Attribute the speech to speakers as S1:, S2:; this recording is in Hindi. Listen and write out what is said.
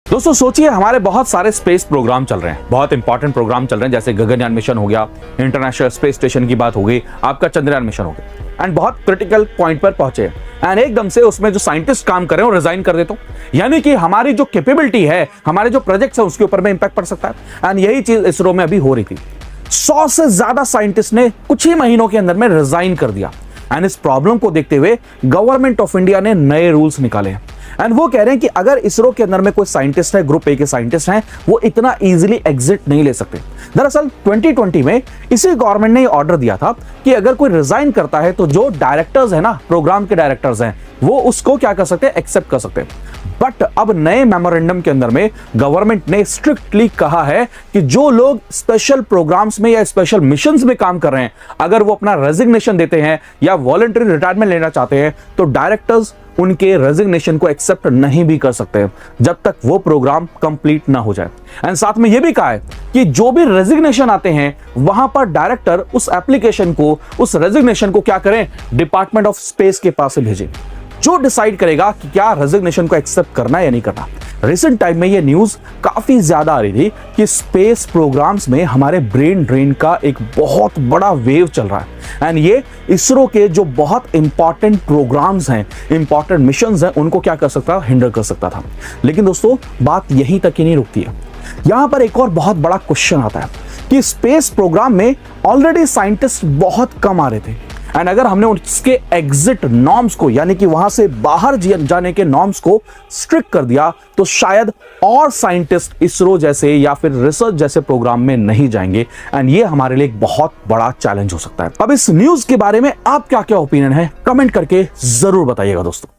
S1: दोस्तों सोचिए, हमारे बहुत सारे स्पेस प्रोग्राम चल रहे हैं, बहुत इंपॉर्टेंट प्रोग्राम चल रहे हैं, जैसे गगनयान मिशन हो गया, इंटरनेशनल स्पेस स्टेशन की बात हो गई, आपका चंद्रयान मिशन हो गया, एंड बहुत क्रिटिकल पॉइंट पर पहुंचे हैं एंड एकदम से उसमें जो साइंटिस्ट काम कर रहे हैं वो रिजाइन कर देते हो, यानी कि हमारी जो कैपेबिलिटी है, हमारे जो प्रोजेक्ट्स है उसके ऊपर में इंपैक्ट पड़ सकता है। एंड यही चीज इसरो में अभी हो रही थी। 100 से ज्यादा साइंटिस्ट ने कुछ ही महीनों के अंदर में रिजाइन कर दिया एंड इस प्रॉब्लम को देखते हुए गवर्नमेंट ऑफ इंडिया ने नए रूल्स निकाले हैं एंड वो कह रहे हैं कि अगर इसरो के अंदर में कोई साइंटिस्ट है, ग्रुप ए के साइंटिस्ट हैं, वो इतना इजीली एग्जिट नहीं ले सकते। दरअसल 2020 में इसी गवर्नमेंट ने ऑर्डर दिया था कि अगर कोई रिजाइन करता है तो जो डायरेक्टर्स है ना, प्रोग्राम के डायरेक्टर्स हैं, वो उसको क्या कर सकते हैं, एक्सेप्ट कर सकते हैं। बट अब नए मेमोरेंडम के अंदर में गवर्नमेंट ने स्ट्रिक्टली कहा है कि जो लोग स्पेशल प्रोग्राम्स में या स्पेशल मिशंस में काम कर रहे हैं, अगर वो अपना रेजिग्नेशन देते हैं या वॉलंटरी रिटायरमेंट लेना चाहते हैं, तो डायरेक्टर्स उनके रेजिग्नेशन को एक्सेप्ट नहीं भी कर सकते जब तक वो प्रोग्राम कंप्लीट ना हो जाए। एंड साथ में ये भी कहा है कि जो भी रेजिग्नेशन आते हैं वहां पर डायरेक्टर उस एप्लीकेशन को, उस रेजिग्नेशन को क्या करें, डिपार्टमेंट ऑफ स्पेस के पास से भेजें, जो डिसाइड करेगा कि क्या रेजिग्नेशन को एक्सेप्ट करना है या नहीं करना। रिसेंट टाइम में ये न्यूज काफी ज्यादा आ रही थी कि स्पेस प्रोग्राम्स में हमारे ब्रेन ड्रेन का एक बहुत बड़ा वेव चल रहा है एंड ये इसरो के जो बहुत इंपॉर्टेंट प्रोग्राम्स हैं, इंपॉर्टेंट मिशंस हैं, उनको क्या कर सकता, हिंडर कर सकता था। लेकिन दोस्तों बात यहीं तक ही नहीं रुकती है। यहां पर एक और बहुत बड़ा क्वेश्चन आता है कि स्पेस प्रोग्राम में ऑलरेडी साइंटिस्ट बहुत कम आ रहे थे एंड अगर हमने उसके एग्जिट नॉर्म्स को, यानी कि वहां से बाहर जाने के नॉर्म्स को स्ट्रिक्ट कर दिया, तो शायद और साइंटिस्ट इसरो जैसे या फिर रिसर्च जैसे प्रोग्राम में नहीं जाएंगे एंड ये हमारे लिए एक बहुत बड़ा चैलेंज हो सकता है। अब इस न्यूज के बारे में आप क्या क्या ओपिनियन है, कमेंट करके जरूर बताइएगा दोस्तों।